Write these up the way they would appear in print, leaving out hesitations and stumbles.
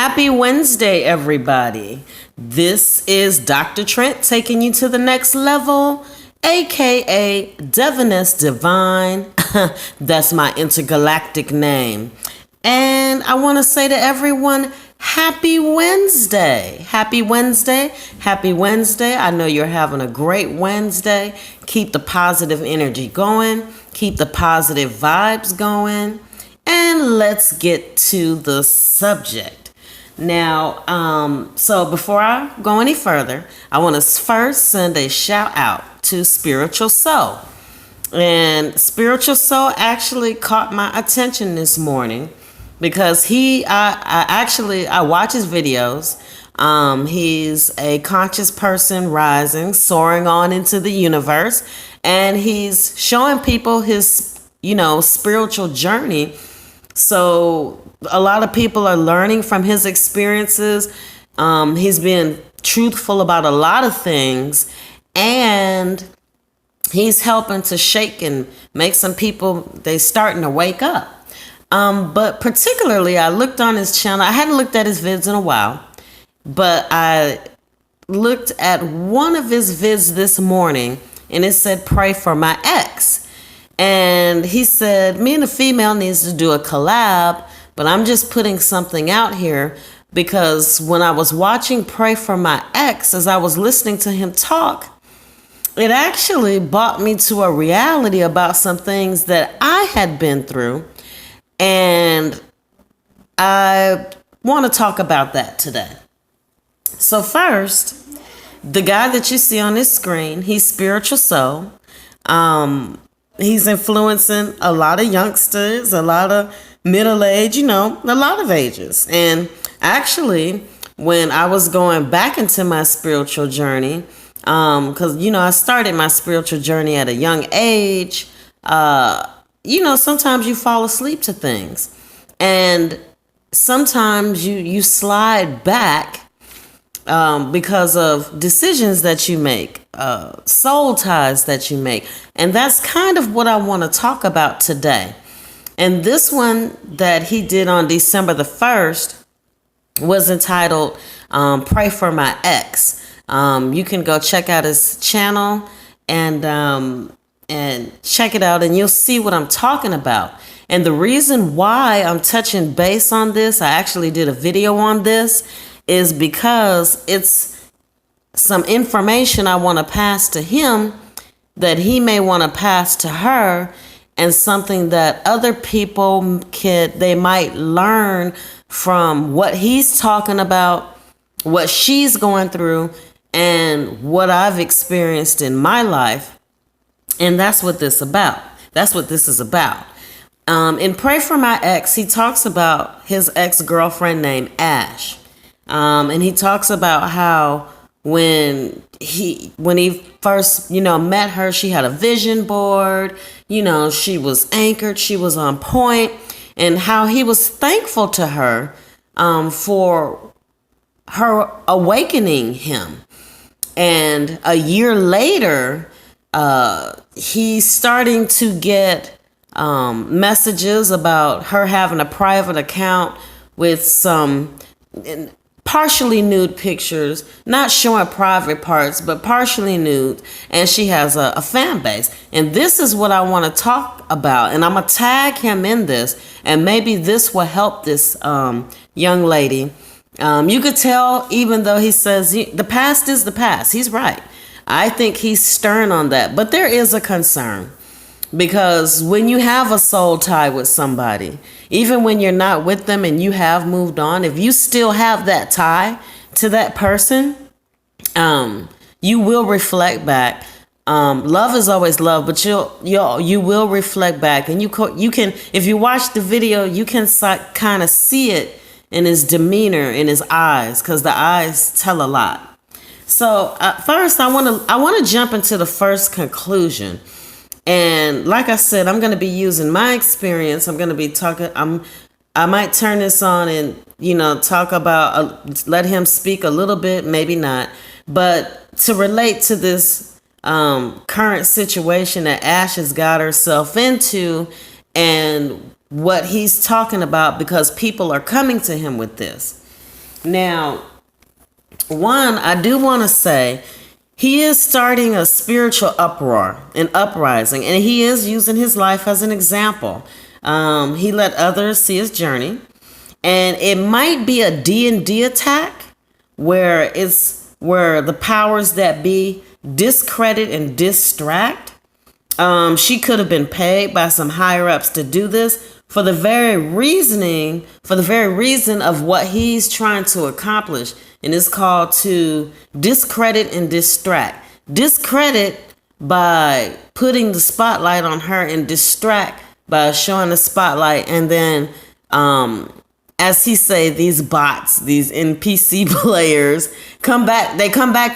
Happy Wednesday, everybody. This is Dr. Trent taking you to the next level, aka Diviness Divine. That's my intergalactic name. And I want to say to everyone, Happy Wednesday. Happy Wednesday. Happy Wednesday. I know you're having a great Wednesday. Keep the positive energy going. Keep the positive vibes going. And let's get to the subject. Now, so before I go any further, I want to first send a shout out to Spiritual Soul. And Spiritual Soul actually caught my attention this morning because I watch his videos. He's a conscious person rising, soaring on into the universe, and he's showing people his, spiritual journey. So a lot of people are learning from his experiences. He's been truthful about a lot of things, and he's helping to shake and make some people, they starting to wake up. But particularly, I looked on his channel. I hadn't looked at his vids in a while, but I looked at one of his vids this morning, and it said, "Pray for my ex." And he said, me and a female needs to do a collab, but I'm just putting something out here because when I was watching Pray for My Ex, as I was listening to him talk, it actually brought me to a reality about some things that I had been through. And I want to talk about that today. So first, the guy that you see on this screen, he's Spiritual Soul. He's influencing a lot of youngsters, a lot of middle age, a lot of ages. And actually, when I was going back into my spiritual journey, because, I started my spiritual journey at a young age, sometimes you fall asleep to things. And sometimes you slide back because of decisions that you make, soul ties that you make. And that's kind of what I want to talk about today. And this one that he did on December the 1st was entitled Pray for My Ex. You can go check out his channel and check it out, and you'll see what I'm talking about. And the reason why I'm touching base on this, I actually did a video on this, is because it's some information I want to pass to him that he may want to pass to her, and something that other people they might learn from what he's talking about, what she's going through, and what I've experienced in my life. And that's what this about. That's what this is about. In Pray for My Ex, he talks about his ex-girlfriend named Ash. And he talks about how when he first, met her, she had a vision board, she was anchored, she was on point, and how he was thankful to her for her awakening him. And a year later, he's starting to get messages about her having a private account with some partially nude pictures, not showing private parts, but partially nude. And she has a fan base. And this is what I want to talk about. And I'm going to tag him in this. And maybe this will help this young lady. You could tell, even though he says the past is the past. He's right. I think he's stern on that. But there is a concern. Because when you have a soul tie with somebody, even when you're not with them and you have moved on, if you still have that tie to that person, you will reflect back. Love is always love, but you will reflect back, and you can, if you watch the video, you can kind of see it in his demeanor, in his eyes, because the eyes tell a lot. So first, I want to jump into the first conclusion. And like I said, I'm going to be using my experience. I'm going to be talking. I might turn this on and, talk about, let him speak a little bit, maybe not. But to relate to this current situation that Ash has got herself into, and what he's talking about, because people are coming to him with this. Now, one, I do want to say he is starting a spiritual uproar, an uprising, and he is using his life as an example. He let others see his journey, and it might be a D&D attack where the powers that be discredit and distract. She could have been paid by some higher ups to do this for the very reason of what he's trying to accomplish. And it's called to discredit and distract. Discredit by putting the spotlight on her, and distract by showing the spotlight. And then, as he say, these bots, these NPC players come back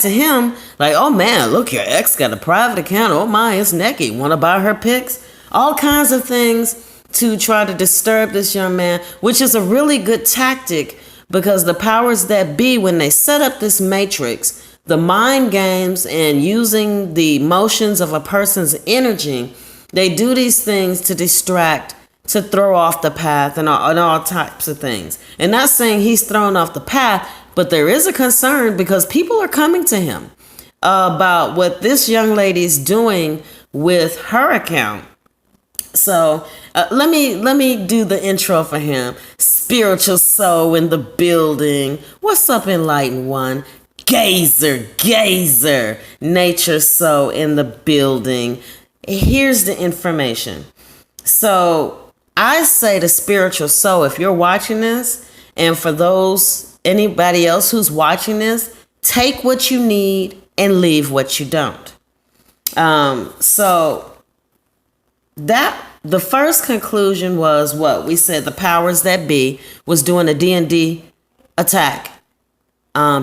to him like, oh man, look, your ex got a private account. Oh my, it's Neki. Want to buy her pics? All kinds of things to try to disturb this young man, which is a really good tactic, because the powers that be, when they set up this matrix, the mind games and using the motions of a person's energy, they do these things to distract, to throw off the path, and all types of things. And not saying he's thrown off the path, but there is a concern because people are coming to him about what this young lady's doing with her account. So let me do the intro for him. Spiritual soul in the building. What's up, enlightened one? Gazer, nature soul in the building. Here's the information. So I say to spiritual soul, if you're watching this, and for anybody else who's watching this, take what you need and leave what you don't. So that the first conclusion was what we said: the powers that be was doing a D&D attack,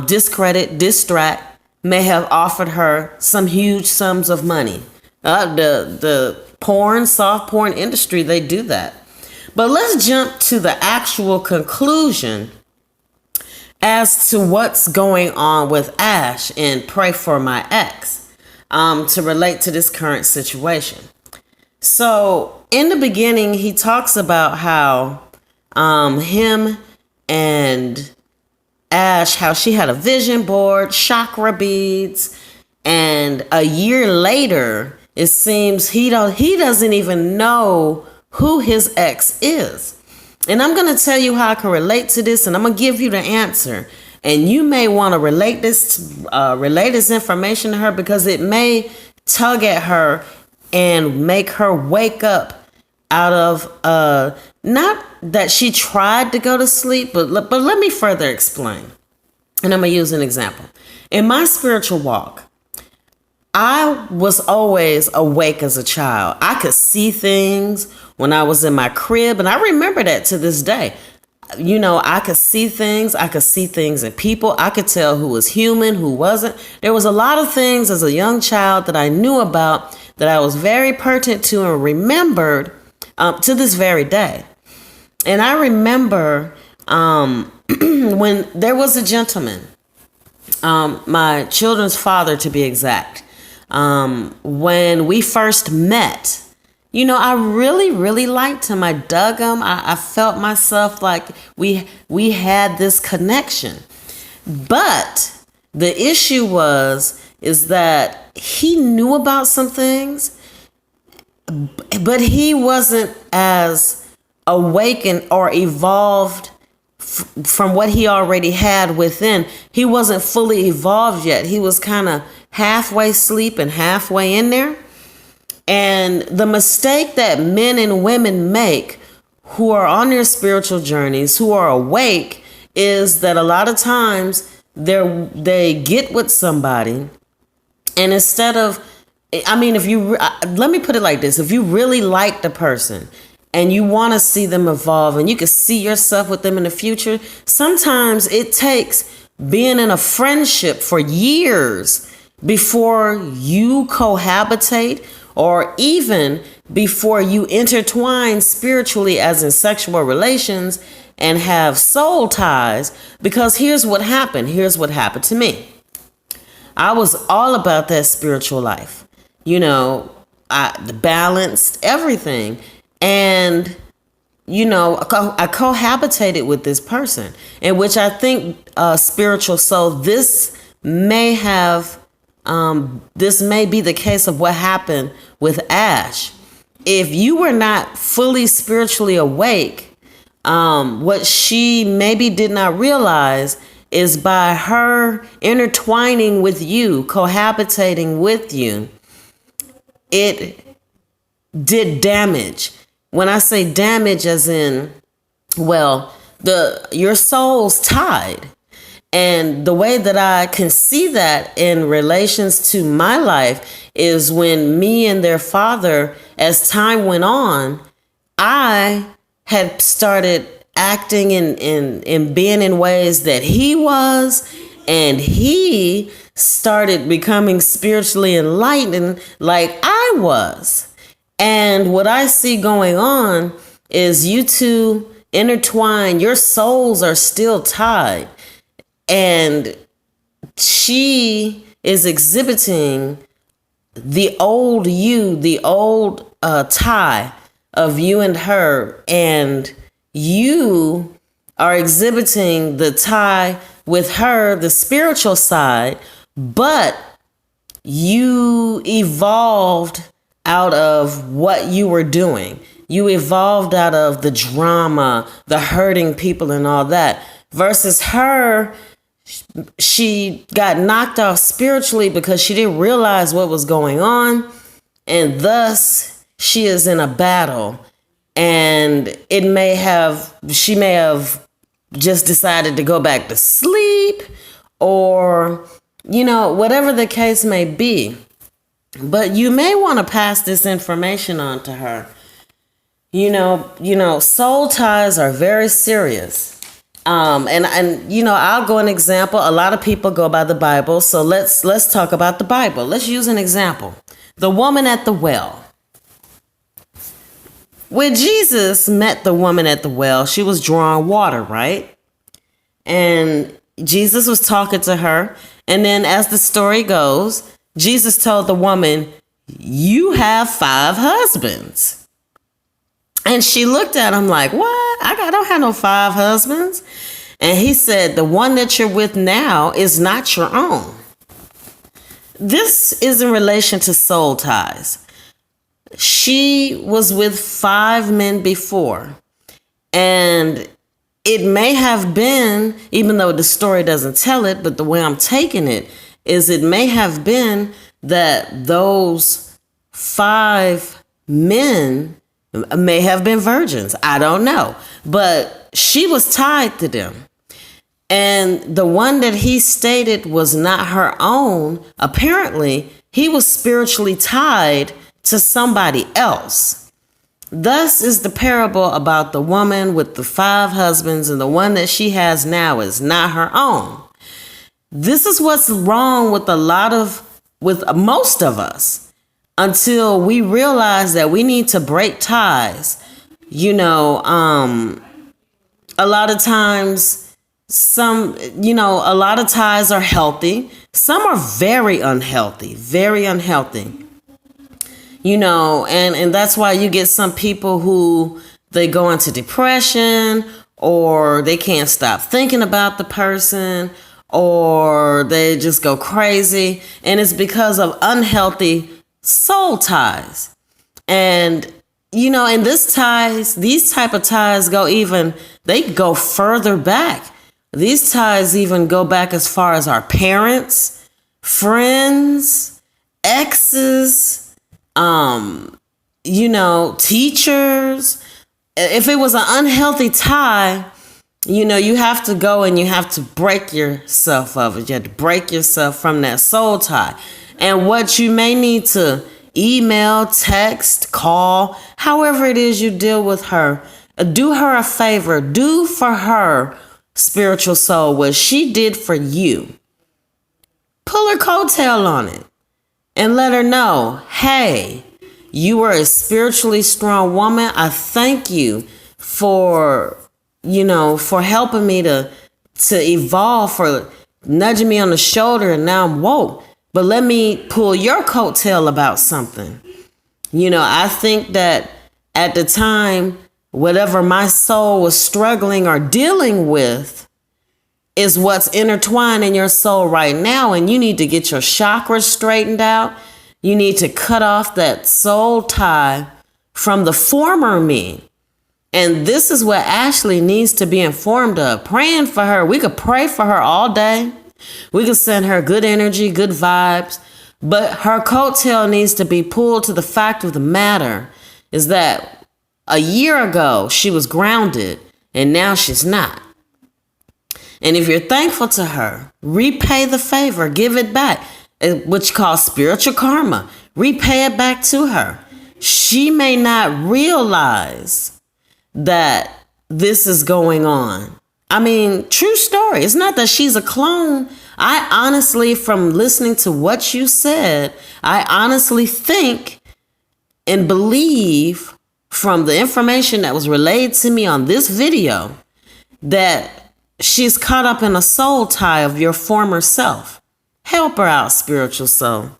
discredit, distract, may have offered her some huge sums of money. The soft porn industry, they do that. But let's jump to the actual conclusion as to what's going on with Ash and Pray for My Ex, to relate to this current situation. So in the beginning, he talks about how him and Ash, how she had a vision board, chakra beads, and a year later, it seems he doesn't even know who his ex is. And I'm going to tell you how I can relate to this, and I'm going to give you the answer. And you may want to relate this information to her, because it may tug at her and make her wake up out of, not that she tried to go to sleep, but let me further explain. And I'm going to use an example. In my spiritual walk, I was always awake as a child. I could see things when I was in my crib, and I remember that to this day. You know, I could see things. I could see things in people. I could tell who was human, who wasn't. There was a lot of things as a young child that I knew about, that I was very pertinent to and remembered to this very day. And I remember when there was a gentleman, my children's father to be exact, when we first met, you know, I really, really liked him. I dug him. I felt myself like we had this connection. But the issue is that he knew about some things, but he wasn't as awakened or evolved from what he already had within. He wasn't fully evolved yet. He was kind of halfway asleep and halfway in there. And the mistake that men and women make who are on their spiritual journeys, who are awake, is that a lot of times they get with somebody, and instead of, let me put it like this: if you really like the person and you want to see them evolve and you can see yourself with them in the future, sometimes it takes being in a friendship for years before you cohabitate, or even before you intertwine spiritually, as in sexual relations, and have soul ties. Because here's what happened. Here's what happened to me. I was all about that spiritual life. You know, I balanced everything. And I cohabitated with this person, in which I think spiritual soul, this may be the case of what happened with Ash. If you were not fully spiritually awake, what she maybe did not realize is by her intertwining with you, cohabitating with you, it did damage. When I say damage, as in, well, your soul's tied. And the way that I can see that in relations to my life is when me and their father, as time went on, I had started acting and being in ways that he was, and he started becoming spiritually enlightened like I was. And what I see going on is you two intertwine, your souls are still tied. And she is exhibiting the old you, the old tie of you and her. And you are exhibiting the tie with her, the spiritual side, but you evolved out of what you were doing. You evolved out of the drama, the hurting people and all that, versus her. She got knocked off spiritually because she didn't realize what was going on, and thus she is in a battle. And she may have just decided to go back to sleep, or whatever the case may be. But you may want to pass this information on to her. Soul ties are very serious. And I'll go an example. A lot of people go by the Bible, so let's talk about the Bible. Let's use an example. The woman at the well. When Jesus met the woman at the well, she was drawing water, right? And Jesus was talking to her. And then as the story goes, Jesus told the woman, "You have 5 husbands." And she looked at him like, "What? I don't have no 5 husbands." And he said, "The one that you're with now is not your own." This is in relation to soul ties. She was with 5 men before. And it may have been, even though the story doesn't tell it, but the way I'm taking it is it may have been that those 5 men may have been virgins. I don't know. But she was tied to them. And the one that he stated was not her own, apparently, he was spiritually tied to somebody else. Thus is the parable about the woman with the 5 husbands, and the one that she has now is not her own. This is what's wrong with most of us. Until we realize that we need to break ties. A lot of times, a lot of ties are healthy. Some are very unhealthy, and that's why you get some people who they go into depression, or they can't stop thinking about the person, or they just go crazy. And it's because of unhealthy soul ties. And and these type of ties they go further back. These ties even go back as far as our parents, friends, exes, teachers. If it was an unhealthy tie, you have to go and you have to break yourself of it. You have to break yourself from that soul tie. And what you may need to email, text, call, however it is you deal with her, do her a favor. Do for her, spiritual soul, what she did for you. Pull her coattail on it and let her know, hey, you are a spiritually strong woman. I thank you for helping me to evolve, for nudging me on the shoulder, and now I'm woke. But let me pull your coattail about something. I think that at the time whatever my soul was struggling or dealing with is what's intertwined in your soul right now. And you need to get your chakras straightened out. You need to cut off that soul tie from the former me. And this is what Ashley needs to be informed of. Praying for her. We could pray for her all day. We could send her good energy, good vibes. But her coattail needs to be pulled to the fact of the matter is that a year ago she was grounded and now she's not. And if you're thankful to her, repay the favor, give it back, which calls spiritual karma. Repay it back to her. She may not realize that this is going on. I mean, true story. It's not that she's a clone. I honestly, from listening to what you said, I honestly think and believe from the information that was relayed to me on this video that she's caught up in a soul tie of your former self. Help her out, spiritual soul.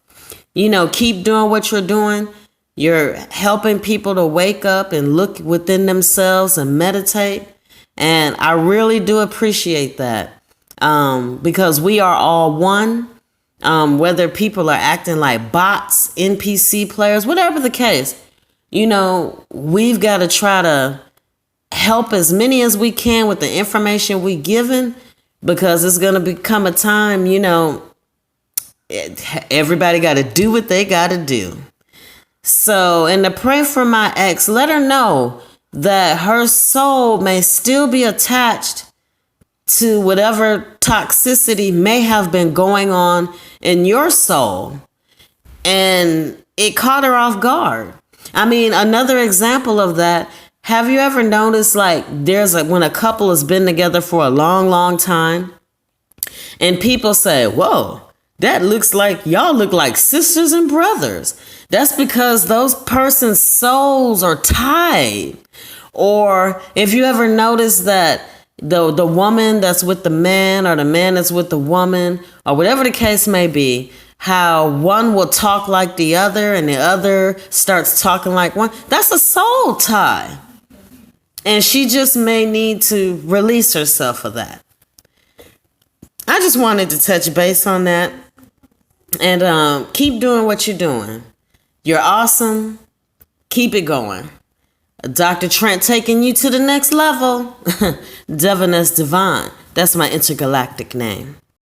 Keep doing what you're doing. You're helping people to wake up and look within themselves and meditate. And I really do appreciate that because we are all one, whether people are acting like bots, NPC players, whatever the case. We've got to try to help as many as we can with the information we given, because it's going to become a time, everybody got to do what they got to do. So, and to pray for my ex, let her know that her soul may still be attached to whatever toxicity may have been going on in your soul. And it caught her off guard. I mean, another example of that, have you ever noticed when a couple has been together for a long, long time and people say, whoa, that looks like y'all look like sisters and brothers. That's because those persons' souls are tied. Or if you ever notice that the woman that's with the man or the man that's with the woman or whatever the case may be, how one will talk like the other and the other starts talking like one, that's a soul tie. And she just may need to release herself of that. I just wanted to touch base on that. And keep doing what you're doing. You're awesome. Keep it going. Dr. Trent taking you to the next level. Divinus Divine. That's my intergalactic name.